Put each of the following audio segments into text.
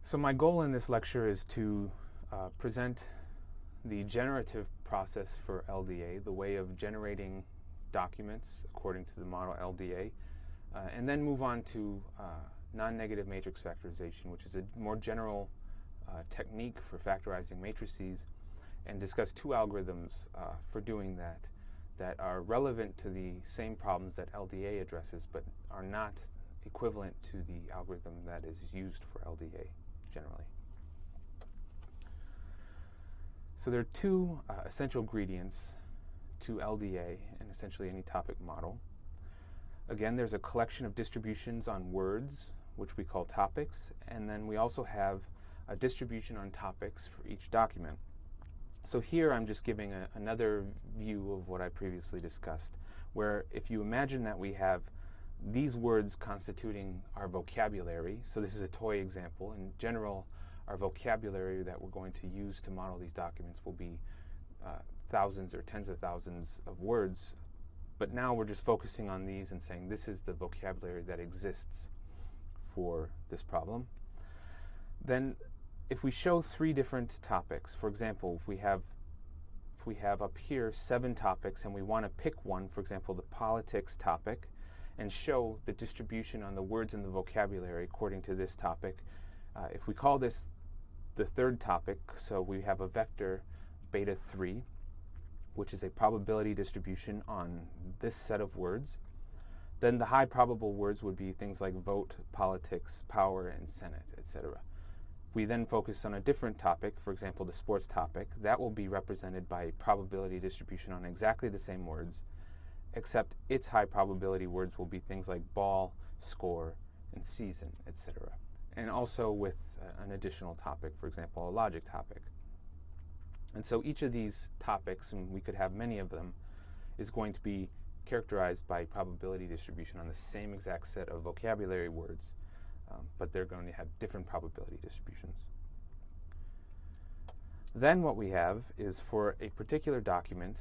So my goal in this lecture is to present the generative process for LDA, the way of generating documents according to the model LDA, and then move on to non-negative matrix factorization, which is a more general technique for factorizing matrices, and discuss two algorithms for doing that are relevant to the same problems that LDA addresses, but are not equivalent to the algorithm that is used for LDA generally. So there are two essential ingredients to LDA and essentially any topic model. Again, there's a collection of distributions on words, which we call topics, and then we also have a distribution on topics for each document. So here I'm just giving another view of what I previously discussed, where if you imagine that we have these words constituting our vocabulary, so this is a toy example. In general, our vocabulary that we're going to use to model these documents will be thousands or tens of thousands of words, but now we're just focusing on these and saying this is the vocabulary that exists for this problem. Then if we show three different topics, for example, if we have up here 7 topics and we want to pick one, for example, the politics topic, and show the distribution on the words in the vocabulary according to this topic. If we call this the third topic, so we have a vector beta 3, which is a probability distribution on this set of words, then the high probable words would be things like vote, politics, power, and Senate, etc. If we then focus on a different topic, for example, the sports topic, that will be represented by a probability distribution on exactly the same words, except its high probability words will be things like ball, score, and season, etc. And also with an additional topic, for example, a logic topic. And so each of these topics, and we could have many of them, is going to be characterized by probability distribution on the same exact set of vocabulary words, but they're going to have different probability distributions. Then what we have is for a particular document,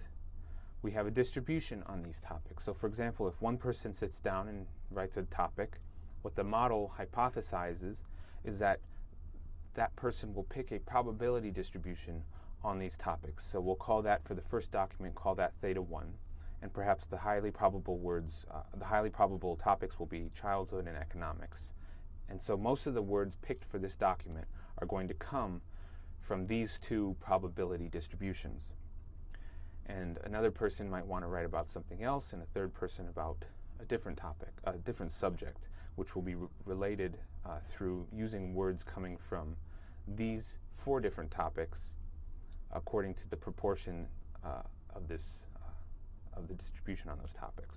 we have a distribution on these topics. So for example, if one person sits down and writes a topic, what the model hypothesizes is that that person will pick a probability distribution on these topics. So we'll call that, for the first document, call that theta 1. And perhaps the highly probable words, the highly probable topics will be childhood and economics. And so most of the words picked for this document are going to come from these two probability distributions. And another person might want to write about something else, and a third person about a different topic, a different subject, which will be related through using words coming from these 4 different topics according to the proportion of the distribution on those topics.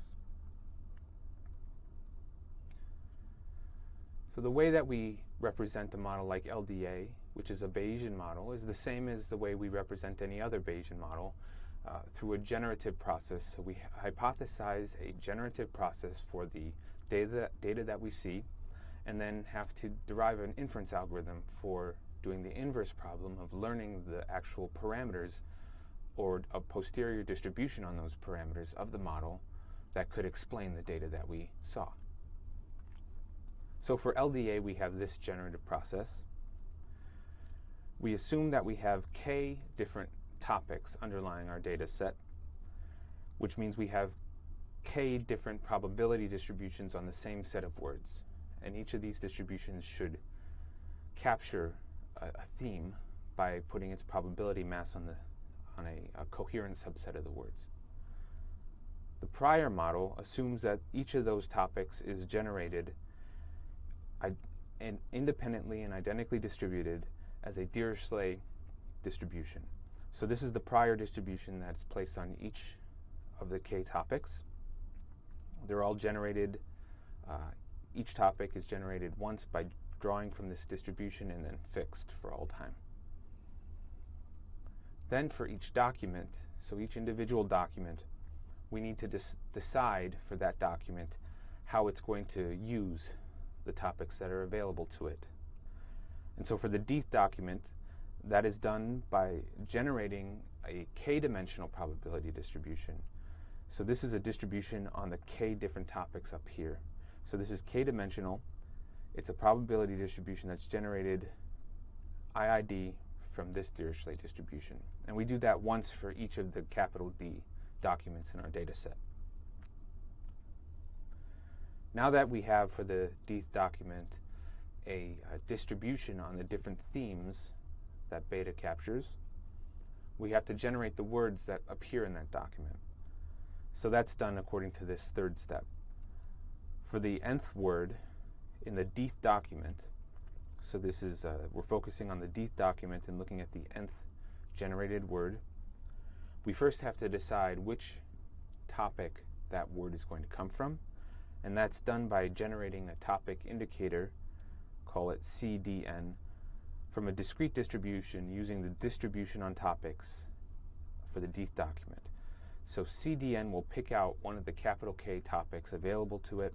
So the way that we represent a model like LDA, which is a Bayesian model, is the same as the way we represent any other Bayesian model, through a generative process. So we hypothesize a generative process for the data that we see, and then have to derive an inference algorithm for doing the inverse problem of learning the actual parameters or a posterior distribution on those parameters of the model that could explain the data that we saw. So for LDA, we have this generative process. We assume that we have k different topics underlying our data set, which means we have k different probability distributions on the same set of words. And each of these distributions should capture a theme by putting its probability mass on a coherent subset of the words. The prior model assumes that each of those topics is generated independently and identically distributed as a Dirichlet distribution. So this is the prior distribution that's placed on each of the k topics. They're all generated, each topic is generated once by drawing from this distribution and then fixed for all time. Then for each document, so each individual document, we need to decide for that document how it's going to use the topics that are available to it. And so for the DEEF document, that is done by generating a k-dimensional probability distribution. So this is a distribution on the k different topics up here. So this is k-dimensional. It's a probability distribution that's generated IID from this Dirichlet distribution. And we do that once for each of the capital D documents in our data set. Now that we have for the D document a distribution on the different themes that beta captures, we have to generate the words that appear in that document. So that's done according to this third step. For the nth word in the Dth document, so this is, we're focusing on the Dth document and looking at the nth generated word, we first have to decide which topic that word is going to come from, and that's done by generating a topic indicator, call it CDN, from a discrete distribution using the distribution on topics for the Dth document. So CDN will pick out one of the capital K topics available to it,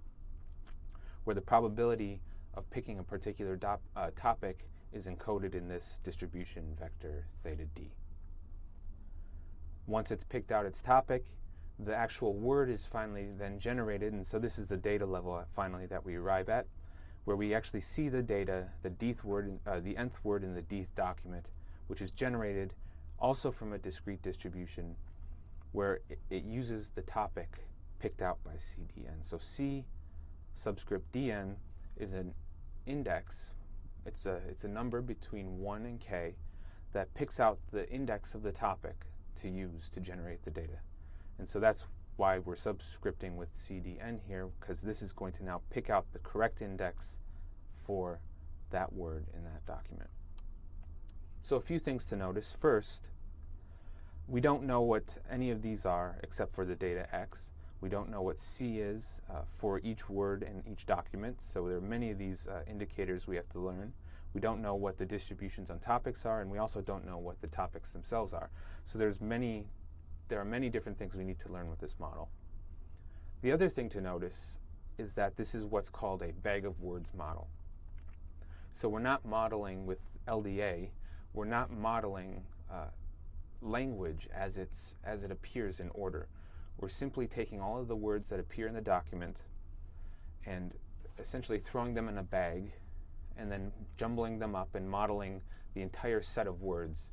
where the probability of picking a particular topic is encoded in this distribution vector theta D. Once it's picked out its topic, the actual word is finally then generated, and so this is the data level finally that we arrive at, where we actually see the data, the Dth word, the nth word in the Dth document, which is generated also from a discrete distribution where it uses the topic picked out by CDN. So C subscript DN is an index. It's a number between 1 and K that picks out the index of the topic to use to generate the data. And so that's why we're subscripting with CDN here, because this is going to now pick out the correct index for that word in that document. So a few things to notice. First, we don't know what any of these are except for the data X. We don't know what C is for each word in each document, so there are many of these indicators we have to learn. We don't know what the distributions on topics are, and we also don't know what the topics themselves are. So there are many different things we need to learn with this model. The other thing to notice is that this is what's called a bag of words model. So we're not modeling with LDA, we're not modeling language as it appears in order. We're simply taking all of the words that appear in the document and essentially throwing them in a bag and then jumbling them up and modeling the entire set of words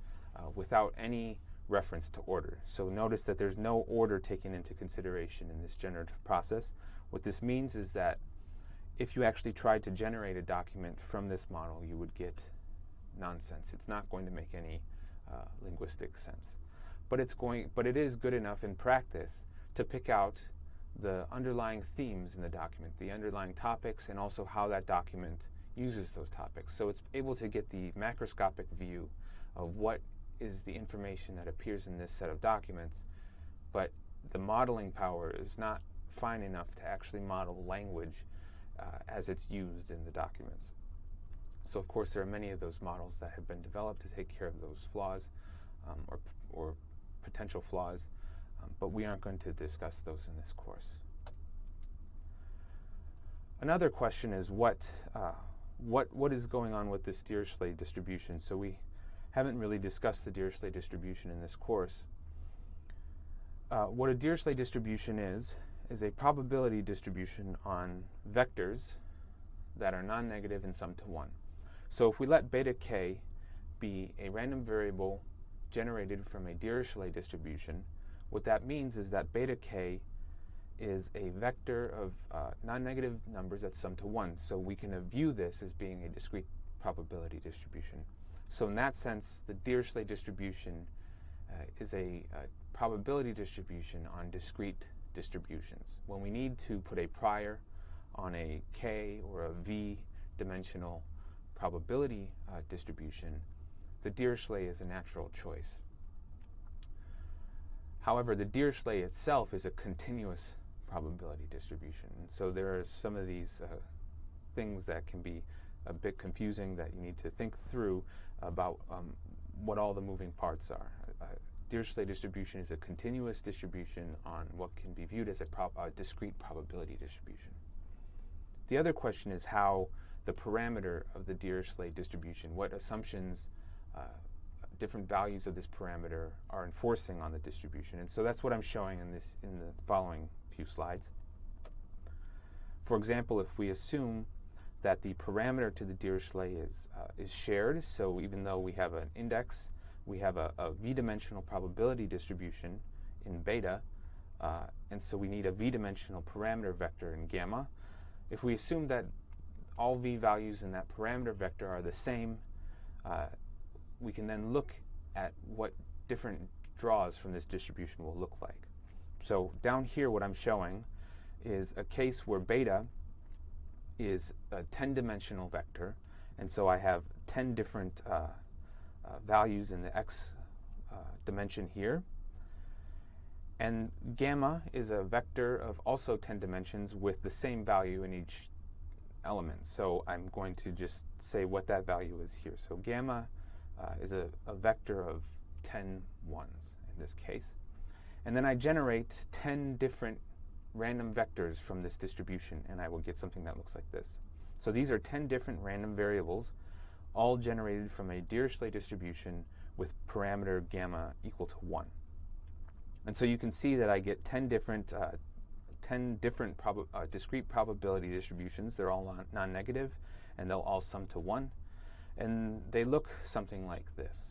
without any reference to order. So notice that there's no order taken into consideration in this generative process. What this means is that if you actually tried to generate a document from this model, you would get nonsense. It's not going to make any linguistic sense. But it is good enough in practice to pick out the underlying themes in the document, the underlying topics, and also how that document uses those topics. So it's able to get the macroscopic view of what is the information that appears in this set of documents, but the modeling power is not fine enough to actually model language as it's used in the documents. So of course there are many of those models that have been developed to take care of those flaws or potential flaws, but we aren't going to discuss those in this course. Another question is what is going on with this Dirichlet distribution? So we haven't really discussed the Dirichlet distribution in this course. What a Dirichlet distribution is a probability distribution on vectors that are non-negative and sum to 1. So if we let beta k be a random variable generated from a Dirichlet distribution, what that means is that beta k is a vector of non-negative numbers that sum to 1. So we can view this as being a discrete probability distribution. So in that sense, the Dirichlet distribution is a probability distribution on discrete distributions. When we need to put a prior on a k or a v dimensional probability distribution, the Dirichlet is a natural choice. However, the Dirichlet itself is a continuous probability distribution. And so there are some of these things that can be a bit confusing that you need to think through about what all the moving parts are. Dirichlet distribution is a continuous distribution on what can be viewed as a discrete probability distribution. The other question is how the parameter of the Dirichlet distribution, what assumptions different values of this parameter are enforcing on the distribution. And so that's what I'm showing in the following few slides. For example, if we assume that the parameter to the Dirichlet is shared. So even though we have an index, we have a v-dimensional probability distribution in beta, and so we need a v-dimensional parameter vector in gamma. If we assume that all v values in that parameter vector are the same, we can then look at what different draws from this distribution will look like. So down here what I'm showing is a case where beta is a 10-dimensional vector, and so I have 10 different values in the x dimension here. And gamma is a vector of also 10 dimensions with the same value in each element. So I'm going to just say what that value is here. So gamma is a vector of 10 ones in this case. And then I generate 10 different random vectors from this distribution, and I will get something that looks like this. So these are 10 different random variables, all generated from a Dirichlet distribution with parameter gamma equal to 1. And so you can see that I get 10 different discrete probability distributions. They're all non-negative, and they'll all sum to 1. And they look something like this.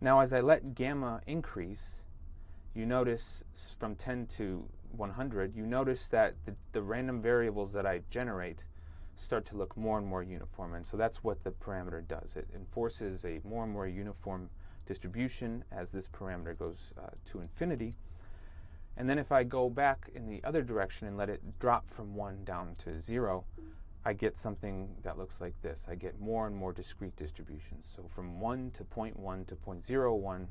Now, as I let gamma increase, you notice from 10 to 100, you notice that the random variables that I generate start to look more and more uniform. And so that's what the parameter does. It enforces a more and more uniform distribution as this parameter goes to infinity. And then if I go back in the other direction and let it drop from 1 down to 0, I get something that looks like this. I get more and more discrete distributions. So from 1 to 0.1 to 0.01,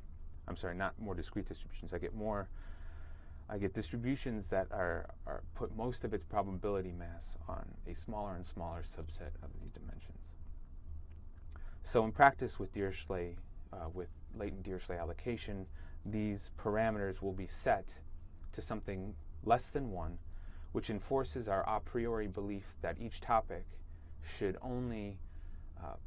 I'm sorry, not more discrete distributions. I get distributions that put most of its probability mass on a smaller and smaller subset of these dimensions. So in practice with Dirichlet, with latent Dirichlet allocation, these parameters will be set to something less than 1, which enforces our a priori belief that each topic should only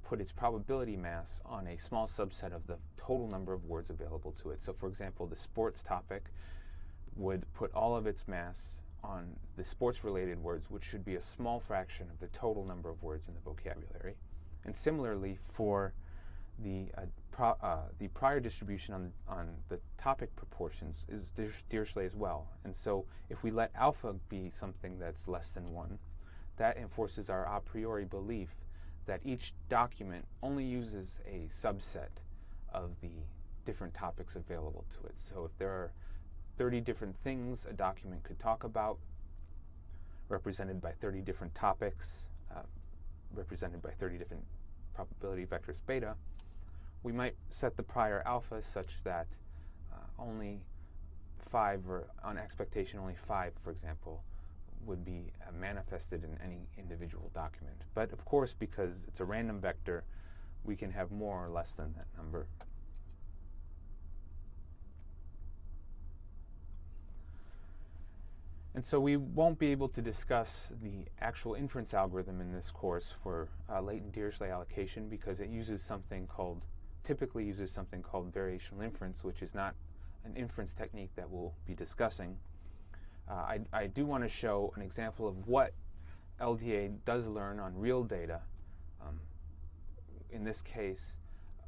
put its probability mass on a small subset of the total number of words available to it. So for example, the sports topic would put all of its mass on the sports-related words, which should be a small fraction of the total number of words in the vocabulary. And similarly, for the prior distribution on the topic proportions is Dirichlet as well. And so if we let alpha be something that's less than 1, that enforces our a priori belief that each document only uses a subset of the different topics available to it. So if there are 30 different things a document could talk about, represented by 30 different topics, represented by 30 different probability vectors beta, we might set the prior alpha such that only 5, or on expectation only 5, for example, would be manifested in any individual document. But of course, because it's a random vector, we can have more or less than that number. And so we won't be able to discuss the actual inference algorithm in this course for latent Dirichlet allocation, because it uses something called, typically uses something called variational inference, which is not an inference technique that we'll be discussing. I do want to show an example of what LDA does learn on real data. In this case,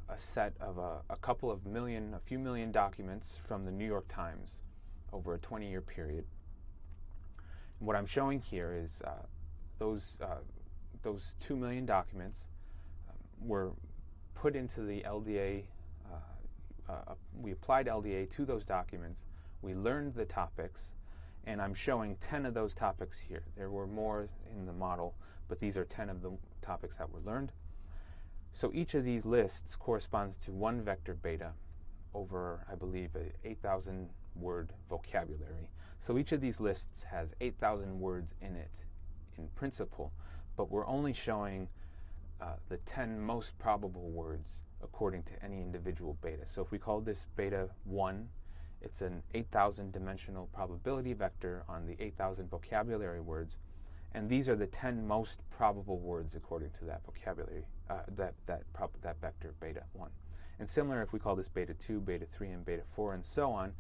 a set of a few million documents from the New York Times over a 20-year period. And what I'm showing here is those 2 million documents were put into the LDA. We applied LDA to those documents. We learned the topics, and I'm showing 10 of those topics here. There were more in the model, but these are 10 of the topics that were learned. So each of these lists corresponds to 1 vector beta over, I believe, a 8,000 word vocabulary. So each of these lists has 8,000 words in it in principle, but we're only showing the 10 most probable words according to any individual beta. So if we call this beta 1, it's an 8,000 dimensional probability vector on the 8,000 vocabulary words, and these are the 10 most probable words according to that vocabulary, that vector beta 1. And similar, if we call this beta 2, beta 3, and beta 4, and so on,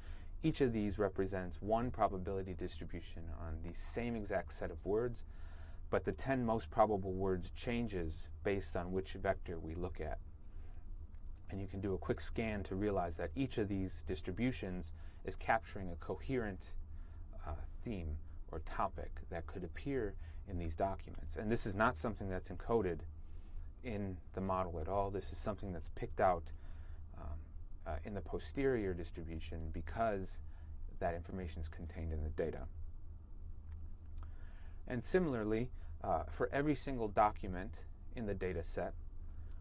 each of these represents 1 probability distribution on the same exact set of words, but the 10 most probable words changes based on which vector we look at. And you can do a quick scan to realize that each of these distributions is capturing a coherent theme or topic that could appear in these documents. And this is not something that's encoded in the model at all. This is something that's picked out in the posterior distribution because that information is contained in the data. And similarly, for every single document in the data set,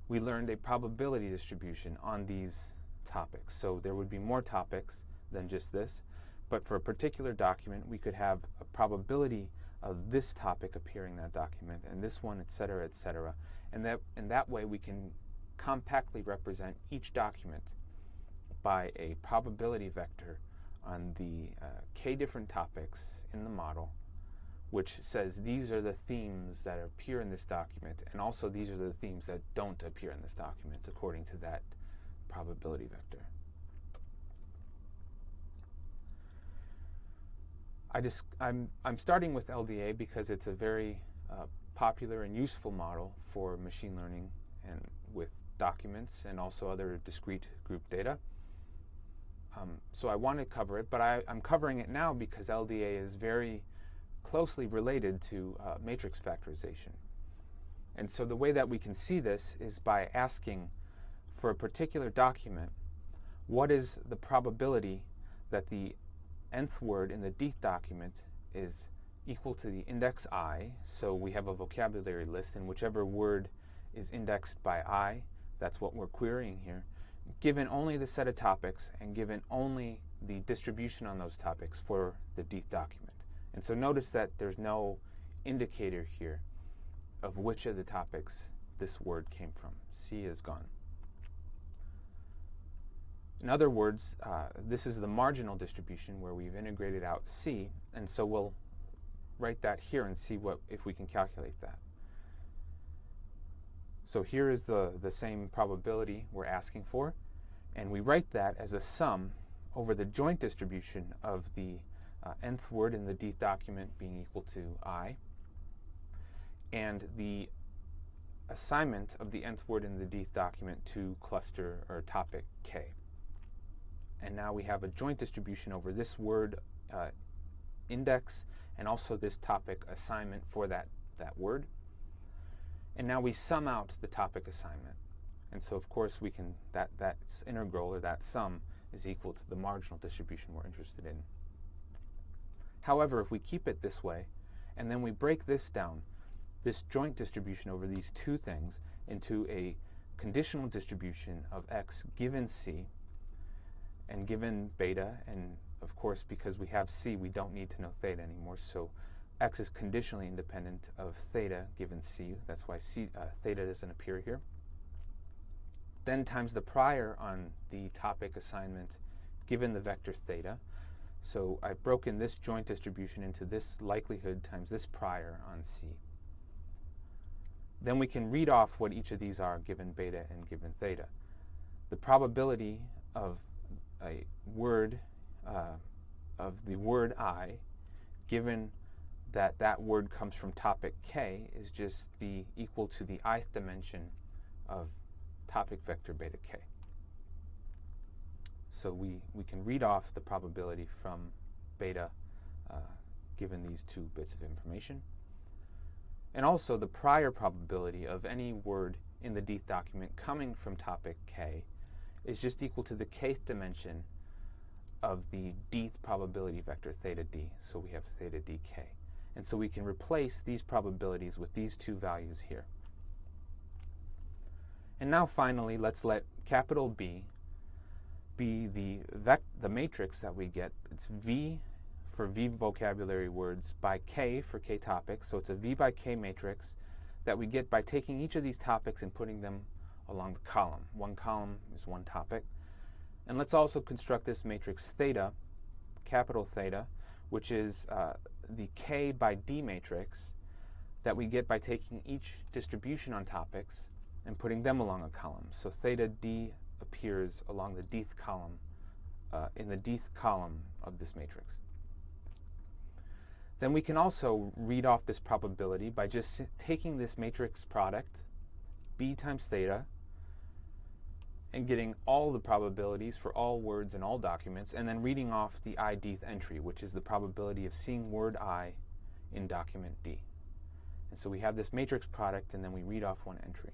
we learned a probability distribution on these topics. So there would be more topics than just this, but for a particular document, we could have a probability of this topic appearing in that document, and this one, et cetera, et cetera. And that way we can compactly represent each document by a probability vector on the k different topics in the model, which says these are the themes that appear in this document, and also these are the themes that don't appear in this document according to that probability vector. I'm starting with LDA because it's a very popular and useful model for machine learning and with documents and also other discrete group data. So I want to cover it, but I'm covering it now because LDA is very closely related to matrix factorization. And so the way that we can see this is by asking for a particular document, what is the probability that the nth word in the dth document is equal to the index I? So we have a vocabulary list, and whichever word is indexed by I, that's what we're querying here, given only the set of topics and given only the distribution on those topics for the dth document. And so notice that there's no indicator here of which of the topics this word came from. C is gone. In other words, this is the marginal distribution where we've integrated out C, and so we'll write that here and see if we can calculate that. So here is the same probability we're asking for, and we write that as a sum over the joint distribution of the nth word in the dth document being equal to I, and the assignment of the nth word in the dth document to cluster or topic K. And now we have a joint distribution over this word index and also this topic assignment for that word. And now we sum out the topic assignment. And so of course we can, that's integral, or that sum is equal to the marginal distribution we're interested in. However, if we keep it this way, and then we break this down, this joint distribution over these two things, into a conditional distribution of x given c, and given beta, and of course because we have c, we don't need to know theta anymore, so x is conditionally independent of theta given c. That's why theta doesn't appear here. Then times the prior on the topic assignment given the vector theta. So I've broken this joint distribution into this likelihood times this prior on c. Then we can read off what each of these are given beta and given theta. The probability of a word, of the word I, given that that word comes from topic K, is just equal to the ith dimension of topic vector beta K. So we can read off the probability from beta given these two bits of information. And also the prior probability of any word in the dth document coming from topic K is just equal to the kth dimension of the dth probability vector theta d. So we have theta dk. And so we can replace these probabilities with these two values here. And now finally, let's let capital B be the matrix that we get. It's V for V vocabulary words by K for K topics. So it's a V by K matrix that we get by taking each of these topics and putting them along the column. One column is one topic. And let's also construct this matrix theta, capital theta, which is the K by D matrix that we get by taking each distribution on topics and putting them along a column. So theta D appears along the dth column, in the dth column of this matrix. Then we can also read off this probability by just taking this matrix product, B times theta, and getting all the probabilities for all words in all documents, and then reading off the idth entry, which is the probability of seeing word I in document D. And so we have this matrix product, and then we read off one entry.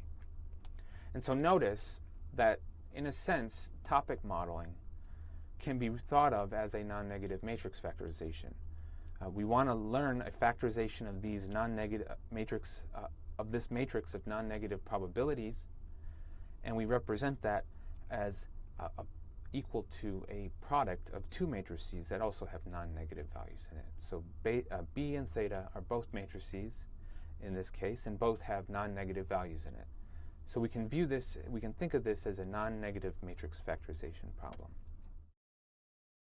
And so notice that, in a sense, topic modeling can be thought of as a non-negative matrix factorization. We want to learn a factorization of these non-negative matrix, of this matrix of non-negative probabilities, and we represent that as equal to a product of two matrices that also have non-negative values in it. So B and theta are both matrices in this case, and both have non-negative values in it. So we can view this, we can think of this as a non-negative matrix factorization problem.